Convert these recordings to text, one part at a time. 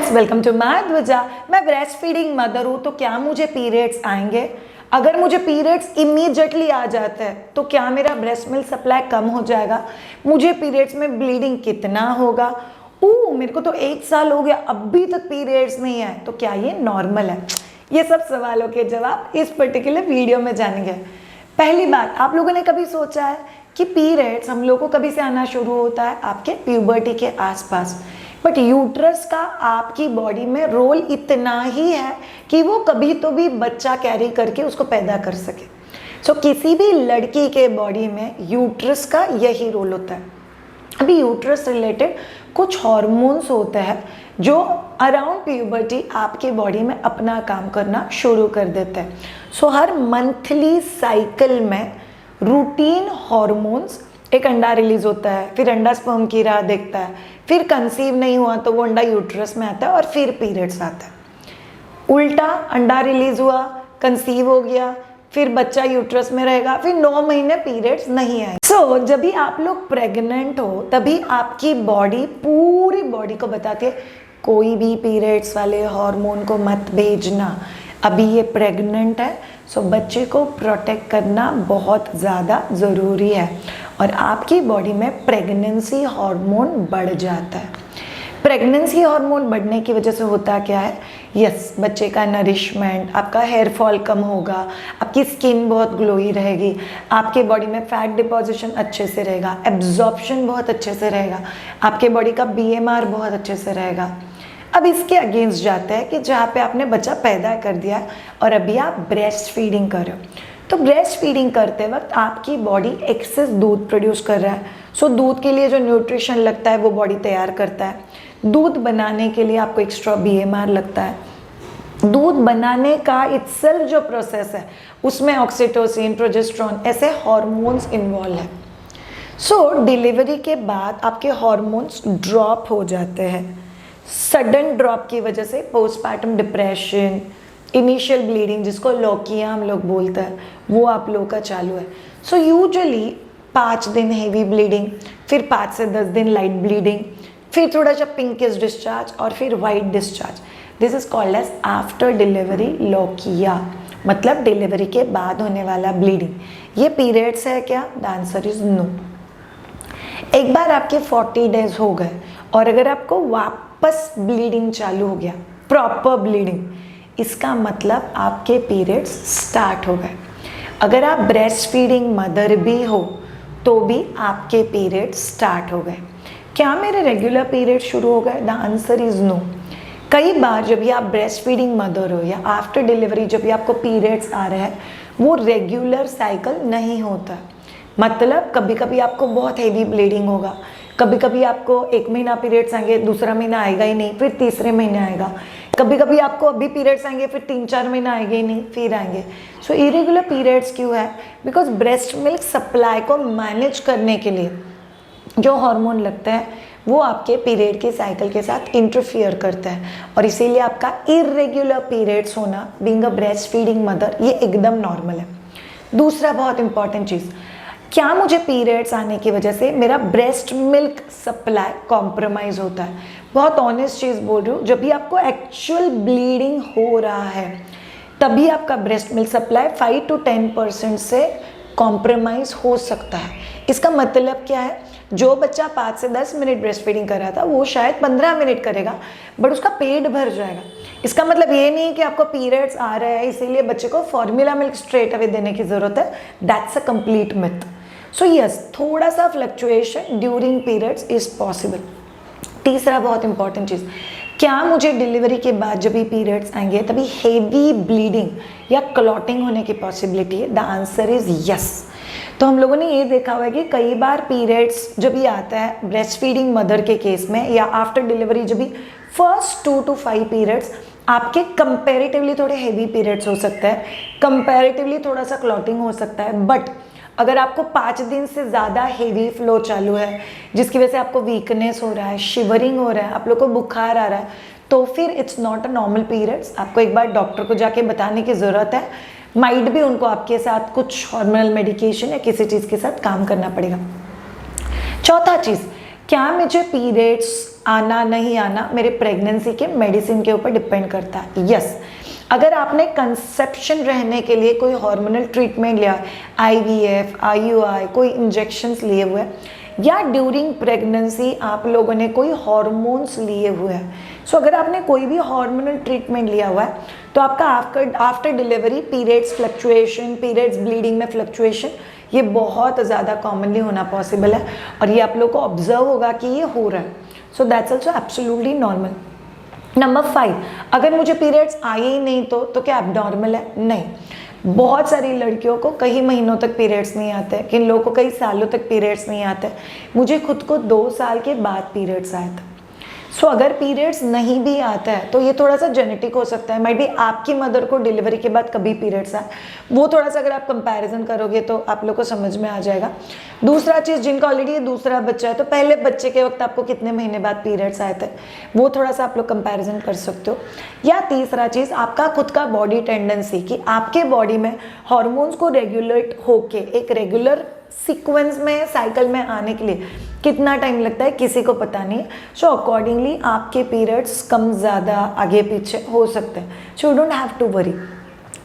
Friends, welcome to my ध्वजा। मैं breast feeding mother हूँ, तो क्या मुझे पीरियड्स आएंगे? अगर मुझे पीरियड्स इमीडिएटली आ जाता है तो क्या मेरा ब्रेस्ट मिल्क सप्लाई कम हो जाएगा? मुझे पीरियड्स में ब्लीडिंग कितना होगा? मेरे को तो 1 साल हो गया, अभी तक पीरियड्स नहीं आए, तो क्या ये नॉर्मल है? ये सब सवालों के जवाब इस पर्टिकुलर वीडियो में जानेंगे। पहली बात, आप लोगों ने कभी सोचा है कि पीरियड्स हम लोगों को कभी से आना शुरू होता है? आपके प्यूबर्टी के आसपास। बट यूट्रस का आपकी बॉडी में रोल इतना ही है कि वो कभी तो भी बच्चा कैरी करके उसको पैदा कर सके। सो किसी भी लड़की के बॉडी में यूट्रस का यही रोल होता है। अभी यूट्रस रिलेटेड कुछ हार्मोन्स होते हैं जो अराउंड प्यूबर्टी आपके बॉडी में अपना काम करना शुरू कर देते हैं। सो हर मंथली साइकिल में रूटीन हार्मोन्स, एक अंडा रिलीज होता है, फिर अंडा स्पर्म की राह देखता है, फिर कंसीव नहीं हुआ तो वो अंडा यूट्रस में आता है और फिर पीरियड्स आता है। उल्टा, अंडा रिलीज हुआ, कंसीव हो गया, फिर बच्चा यूट्रस में रहेगा, फिर 9 महीने पीरियड्स नहीं आए। सो जब भी आप लोग प्रेग्नेंट हो तभी आपकी बॉडी पूरी बॉडी को बताती है कोई भी पीरियड्स वाले हार्मोन को मत भेजना, अभी ये प्रेग्नेंट है। सो बच्चे को प्रोटेक्ट करना बहुत ज़्यादा ज़रूरी है और आपकी बॉडी में प्रेगनेंसी हार्मोन बढ़ जाता है। प्रेगनेंसी हार्मोन बढ़ने की वजह से होता क्या है? यस, बच्चे का नरिशमेंट, आपका हेयर फॉल कम होगा, आपकी स्किन बहुत ग्लोई रहेगी, आपके बॉडी में फैट डिपोजिशन अच्छे से रहेगा, एब्जॉर्प्शन बहुत अच्छे से रहेगा, आपके बॉडी का BMR बहुत अच्छे से रहेगा। अब इसके अगेंस्ट जाता है कि जहाँ पे आपने बच्चा पैदा कर दिया और अभी आप ब्रेस्ट फीडिंग कर रहे हो, तो ब्रेस्ट फीडिंग करते वक्त आपकी बॉडी एक्सेस दूध प्रोड्यूस कर रहा है। सो दूध के लिए जो न्यूट्रिशन लगता है वो बॉडी तैयार करता है। दूध बनाने के लिए आपको एक्स्ट्रा BMR लगता है। दूध बनाने का इटसेल्फ जो प्रोसेस है उसमें ऑक्सीटोसिन, प्रोजेस्टेरोन ऐसे हार्मोन्स इन्वॉल्व है। सो डिलीवरी के बाद आपके हार्मोन्स ड्रॉप हो जाते हैं। सडन ड्रॉप की वजह से पोस्टपार्टम डिप्रेशन, इनिशियल ब्लीडिंग जिसको लौकिया हम लोग बोलते हैं, वो आप लोगों का चालू है। सो यूजुअली 5 दिन हेवी ब्लीडिंग, फिर 5 से 10 दिन लाइट ब्लीडिंग, फिर थोड़ा सा पिंकिश डिस्चार्ज और फिर white discharge. This is called as after delivery lochia, मतलब डिलीवरी के बाद होने वाला ब्लीडिंग। ये पीरियड्स है क्या? The answer is no. एक बार आपके 40 डेज हो गए और अगर आपको वापस ब्लीडिंग चालू हो गया, प्रॉपर ब्लीडिंग, इसका मतलब आपके पीरियड्स स्टार्ट हो गए। अगर आप ब्रेस्ट फीडिंग मदर भी हो तो भी आपके पीरियड्स स्टार्ट हो गए। क्या मेरे रेगुलर पीरियड शुरू हो गए? The answer is no. कई बार जब भी आप ब्रेस्ट फीडिंग मदर हो या आफ्टर डिलीवरी जब भी आपको पीरियड्स आ रहे हैं वो रेगुलर साइकिल नहीं होता। मतलब कभी कभी आपको बहुत हेवी ब्लीडिंग होगा, कभी कभी आपको 1 महीना पीरियड्स आएंगे, दूसरा महीना आएगा ही नहीं, फिर तीसरे महीने आएगा। कभी कभी आपको अभी पीरियड्स आएंगे, फिर 3-4 महीना आएंगे ही नहीं, फिर आएंगे। सो इरेगुलर पीरियड्स क्यों है? बिकॉज ब्रेस्ट मिल्क सप्लाई को मैनेज करने के लिए जो हार्मोन लगता है वो आपके पीरियड की साइकिल के साथ इंटरफियर करता है और इसीलिए आपका इरेगुलर पीरियड्स होना being a breast feeding mother ये एकदम नॉर्मल है। दूसरा बहुत इंपॉर्टेंट चीज़, क्या मुझे पीरियड्स आने की वजह से मेरा ब्रेस्ट मिल्क सप्लाई कॉम्प्रोमाइज़ होता है? बहुत ऑनेस्ट चीज़ बोल रही हूँ, जब भी आपको एक्चुअल ब्लीडिंग हो रहा है तभी आपका ब्रेस्ट मिल्क सप्लाई 5 to 10% से कॉम्प्रोमाइज़ हो सकता है। इसका मतलब क्या है? जो बच्चा 5 से 10 मिनट ब्रेस्ट फीडिंग कर रहा था वो शायद 15 मिनट करेगा, बट उसका पेट भर जाएगा। इसका मतलब ये नहीं कि आपको पीरियड्स आ रहे हैं इसीलिए बच्चे को फॉर्मूला मिल्क स्ट्रेट अवे देने की ज़रूरत है। That's a complete myth. So yes, थोड़ा सा fluctuation during periods is possible. तीसरा बहुत इंपॉर्टेंट चीज़, क्या मुझे डिलीवरी के बाद जब भी पीरियड्स आएंगे तभी हेवी ब्लीडिंग या क्लॉटिंग होने की पॉसिबिलिटी है? The answer is yes. तो हम लोगों ने ये देखा हुआ है कि कई बार पीरियड्स जब भी आता है ब्रेस्ट फीडिंग मदर के केस में या आफ्टर डिलीवरी जब भी फर्स्ट 2 to 5 पीरियड्स आपके कंपैरेटिवली थोड़े हेवी पीरियड्स हो सकता है, कंपैरेटिवली थोड़ा सा क्लॉटिंग हो सकता है। बट अगर आपको 5 दिन से ज़्यादा हेवी फ्लो चालू है जिसकी वजह से आपको वीकनेस हो रहा है, शिवरिंग हो रहा है, आप लोग को बुखार आ रहा है, तो फिर it's not a normal periods. आपको एक बार डॉक्टर को जाके बताने की ज़रूरत है। माइट भी उनको आपके साथ कुछ हार्मोनल मेडिकेशन या किसी चीज़ के साथ काम करना पड़ेगा। चौथा चीज़, क्या मुझे पीरियड्स आना नहीं आना मेरे प्रेगनेंसी के मेडिसिन के ऊपर डिपेंड करता है? यस। अगर आपने कंसेप्शन रहने के लिए कोई हार्मोनल ट्रीटमेंट लिया, IVF, IUI, कोई इंजेक्शंस लिए हुए हैं, या ड्यूरिंग प्रेगनेंसी आप लोगों ने कोई हार्मोन्स लिए हुए हैं, सो अगर आपने कोई भी हार्मोनल ट्रीटमेंट लिया हुआ है तो आपका after delivery periods fluctuation, periods bleeding में फ्लक्चुएशन, ये बहुत ज़्यादा कॉमनली होना पॉसिबल है और ये आप लोग को ऑब्जर्व होगा कि ये हो रहा है। So that's also absolutely normal. Number 5, अगर मुझे पीरियड्स आए ही नहीं तो क्या एबनॉर्मल है? नहीं। बहुत सारी लड़कियों को कई महीनों तक पीरियड्स नहीं आते, किन लोगों को कई सालों तक पीरियड्स नहीं आते। मुझे खुद को 2 साल के बाद पीरियड्स आए थे। सो अगर पीरियड्स नहीं भी आता है तो ये थोड़ा सा जेनेटिक हो सकता है। माइट बी आपकी मदर को डिलीवरी के बाद कभी पीरियड्स आए, वो थोड़ा सा अगर आप कंपैरिजन करोगे तो आप लोग को समझ में आ जाएगा। दूसरा चीज़, जिनका ऑलरेडी दूसरा बच्चा है तो पहले बच्चे के वक्त आपको कितने महीने बाद पीरियड्स आए थे, वो थोड़ा सा आप लोग कंपैरिजन कर सकते हो। या तीसरा चीज़, आपका खुद का बॉडी टेंडेंसी कि आपके बॉडी में हार्मोन्स को रेगुलेट होके एक रेगुलर सीक्वेंस में, साइकिल में आने के लिए कितना टाइम लगता है किसी को पता नहीं है। सो अकॉर्डिंगली आपके पीरियड्स कम ज़्यादा आगे पीछे हो सकते हैं। So don't have to worry.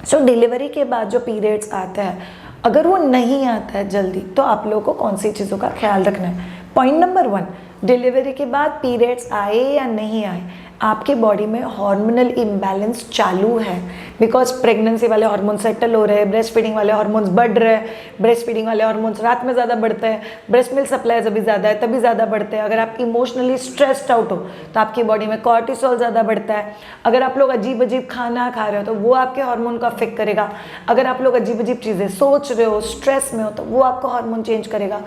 So delivery के बाद जो पीरियड्स आता है, अगर वो नहीं आता है जल्दी तो आप लोगों को कौन सी चीज़ों का ख्याल रखना है? पॉइंट नंबर 1, डिलीवरी के बाद पीरियड्स आए या नहीं आए, आपके बॉडी में हार्मोनल इम्बैलेंस चालू है। बिकॉज प्रेगनेंसी वाले हार्मोन्स सेटल हो रहे हैं, ब्रेस्ट फीडिंग वाले हार्मोन्स बढ़ रहे हैं, ब्रेस्ट फीडिंग वाले हार्मोन्स रात में ज़्यादा बढ़ते हैं, ब्रेस्ट मिल्क सप्लाई जब भी ज़्यादा है तभी ज़्यादा बढ़ते हैं। अगर आप इमोशनली स्ट्रेस्ड आउट हो तो आपकी बॉडी में कॉर्टिसोल ज़्यादा बढ़ता है। अगर आप लोग अजीब अजीब खाना खा रहे हो तो वो आपके हार्मोन को अफेक्ट करेगा। अगर आप लोग अजीब अजीब चीज़ें सोच रहे हो, स्ट्रेस में हो, तो वो आपका हार्मोन चेंज करेगा।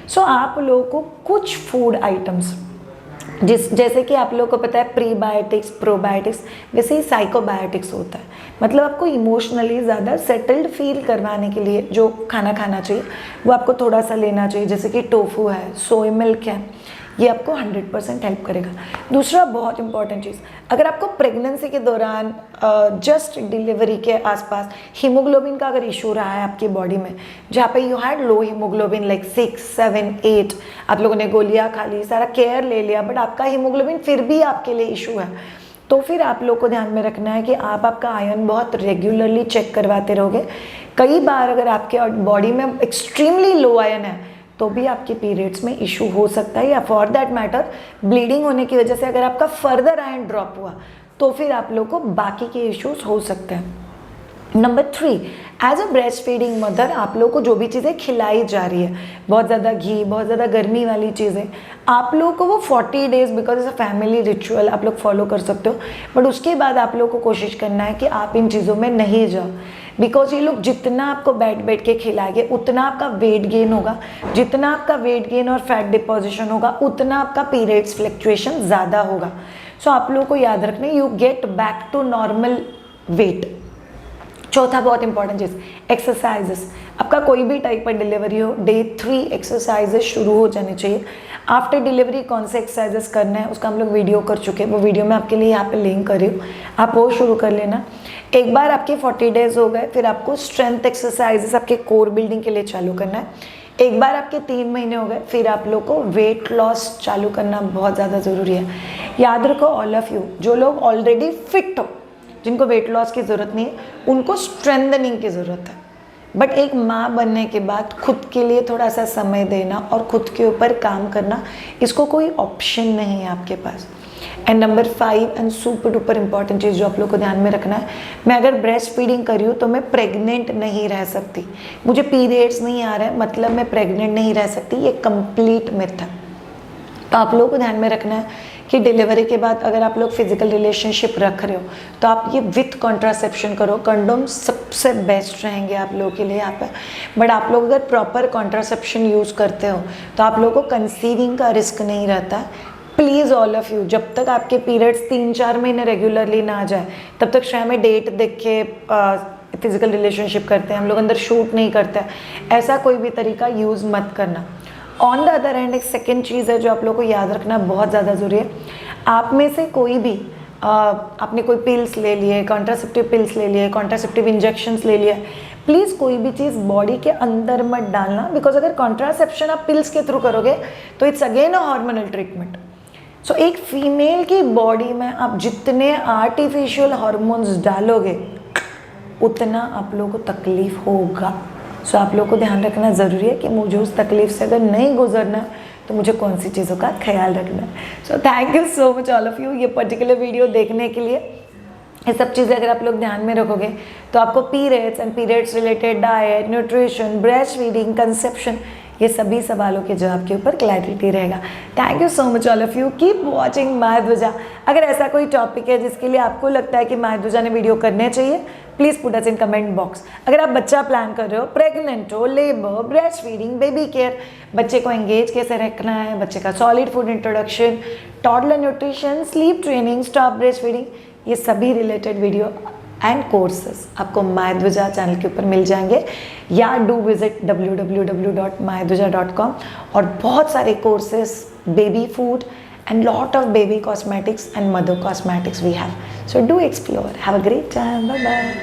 सो आप लोगों को कुछ फूड आइटम्स जैसे कि आप लोगों को पता है प्रीबायोटिक्स, प्रोबायोटिक्स, वैसे ही साइकोबायोटिक्स होता है। मतलब आपको इमोशनली ज़्यादा सेटल्ड फील करवाने के लिए जो खाना खाना चाहिए वो आपको थोड़ा सा लेना चाहिए। जैसे कि टोफू है, सोया मिल्क है, ये आपको 100% हेल्प करेगा। दूसरा बहुत इंपॉर्टेंट चीज़, अगर आपको प्रेगनेंसी के दौरान जस्ट डिलीवरी के आसपास हीमोग्लोबिन का अगर इशू रहा है आपकी बॉडी में, जहाँ पे you had low haemoglobin like 6, 7, 8, आप लोगों ने गोलियाँ खा ली, सारा केयर ले लिया, बट आपका हीमोग्लोबिन फिर भी आपके लिए इशू है, तो फिर आप लोग को ध्यान में रखना है कि आप आपका आयरन बहुत रेगुलरली चेक करवाते रहोगे। कई बार अगर आपके बॉडी में एक्सट्रीमली लो आयरन है तो भी आपके पीरियड्स में इशू हो सकता है, या फॉर दैट मैटर ब्लीडिंग होने की वजह से अगर आपका फर्दर आयरन ड्रॉप हुआ तो फिर आप लोग को बाकी के इश्यूज हो सकते हैं। Number 3, as a breast feeding mother आप लोग को जो भी चीज़ें खिलाई जा रही है, बहुत ज़्यादा घी, बहुत ज़्यादा गर्मी वाली चीज़ें, आप लोग को वो 40 days because is a family ritual आप लोग फॉलो कर सकते हो, बट उसके बाद आप लोग को कोशिश करना है कि आप इन चीज़ों में नहीं जाओ। बिकॉज ये लोग जितना आपको बैठ के खिलाएंगे उतना आपका वेट गेन होगा, जितना आपका वेट गेन और फैट डिपोजिशन होगा उतना आपका पीरियड्स फ्लक्चुएशन ज़्यादा होगा। सो आप लोगों को याद रखना, you get back to normal weight. चौथा बहुत इंपॉर्टेंट चीज़, एक्सरसाइजेस। आपका कोई भी टाइप पर डिलीवरी हो, डे 3 एक्सरसाइजेस शुरू हो जाने चाहिए। आफ्टर डिलीवरी कौन से एक्सरसाइजेस करना है उसका हम लोग वीडियो कर चुके हैं, वो वीडियो मैं आपके लिए यहाँ पे लिंक कर रही हूँ, आप वो शुरू कर लेना। एक बार आपके 40 डेज हो गए फिर आपको स्ट्रेंथ एक्सरसाइजेस आपके कोर बिल्डिंग के लिए चालू करना है। एक बार आपके 3 महीने हो गए फिर आप लोग को वेट लॉस चालू करना बहुत ज़्यादा ज़रूरी है। याद रखो ऑल ऑफ यू, जो लोग ऑलरेडी फिट हो, जिनको वेट लॉस की ज़रूरत नहीं है, उनको स्ट्रेंथनिंग की ज़रूरत है। बट एक माँ बनने के बाद खुद के लिए थोड़ा सा समय देना और खुद के ऊपर काम करना, इसको कोई ऑप्शन नहीं है आपके पास। And number 5 and super duper important चीज़ जो आप लोग को ध्यान में रखना है, मैं अगर ब्रेस्ट फीडिंग कर रही हूँ तो मैं प्रेग्नेंट नहीं रह सकती। मुझे पीरियड्स नहीं आ रहा है मतलब मैं प्रेग्नेंट नहीं रह सकती, ये कंप्लीट मिथ है। तो आप लोगों को ध्यान में रखना है कि डिलीवरी के बाद अगर आप लोग फिजिकल रिलेशनशिप रख रहे हो तो आप ये विथ कॉन्ट्रासेप्शन करो। कंडोम सबसे बेस्ट रहेंगे आप लोगों के लिए यहाँ पे। बट आप लोग अगर प्रॉपर कॉन्ट्रासेप्शन यूज़ करते हो तो आप लोगों को कंसीविंग का रिस्क नहीं रहता। प्लीज़ ऑल ऑफ यू, जब तक आपके पीरियड्स 3-4 महीने रेगुलरली ना आ जाए तब तक शायद में डेट देख के फिजिकल रिलेशनशिप करते हैं हम लोग, अंदर शूट नहीं करते हैं, ऐसा कोई भी तरीका यूज़ मत करना। ऑन द अदर हैंड एक सेकेंड चीज़ है जो आप लोग को याद रखना बहुत ज़्यादा ज़रूरी है। आप में से कोई भी आपने कोई पिल्स ले लिए, कॉन्ट्रासेप्टिव पिल्स ले लिए, कॉन्ट्रासेप्टिव इंजेक्शंस ले लिए, प्लीज़ कोई भी चीज़ बॉडी के अंदर मत डालना, बिकॉज अगर कॉन्ट्रासेप्शन आप पिल्स के थ्रू करोगे तो it's again a hormonal treatment. So एक फीमेल की बॉडी में आप जितने आर्टिफिशियल हार्मोन्स डालोगे उतना आप लोगों को तकलीफ होगा। सो आप लोगों को ध्यान रखना ज़रूरी है कि मुझे उस तकलीफ से अगर नहीं गुजरना तो मुझे कौन सी चीज़ों का ख्याल रखना है। So thank you so much all of you ये पर्टिकुलर वीडियो देखने के लिए। ये सब चीज़ें अगर आप लोग ध्यान में रखोगे तो आपको periods and periods related diet, nutrition, breast feeding, conception, ये सभी सवालों के जवाब के ऊपर क्लैरिटी रहेगा। Thank you so much all of you, keep watching Mayadhwaja. अगर ऐसा कोई टॉपिक है जिसके लिए आपको लगता है कि मायाध्वजा ने वीडियो करने चाहिए, please put us in comment box. अगर आप बच्चा प्लान कर रहे हो, प्रेग्नेंट हो, labour, breast feeding, baby care, बच्चे को एंगेज कैसे रखना है, बच्चे का solid food introduction, toddler nutrition, sleep training, stop breast feeding, ये सभी रिलेटेड वीडियो एंड कोर्सेज आपको मायाध्वजा चैनल के ऊपर मिल जाएंगे, या डू विजिट www.mayadhwaja.com। और बहुत सारे courses, baby food and lot of baby cosmetics and mother cosmetics we have. So do explore. Have a great time. Bye bye.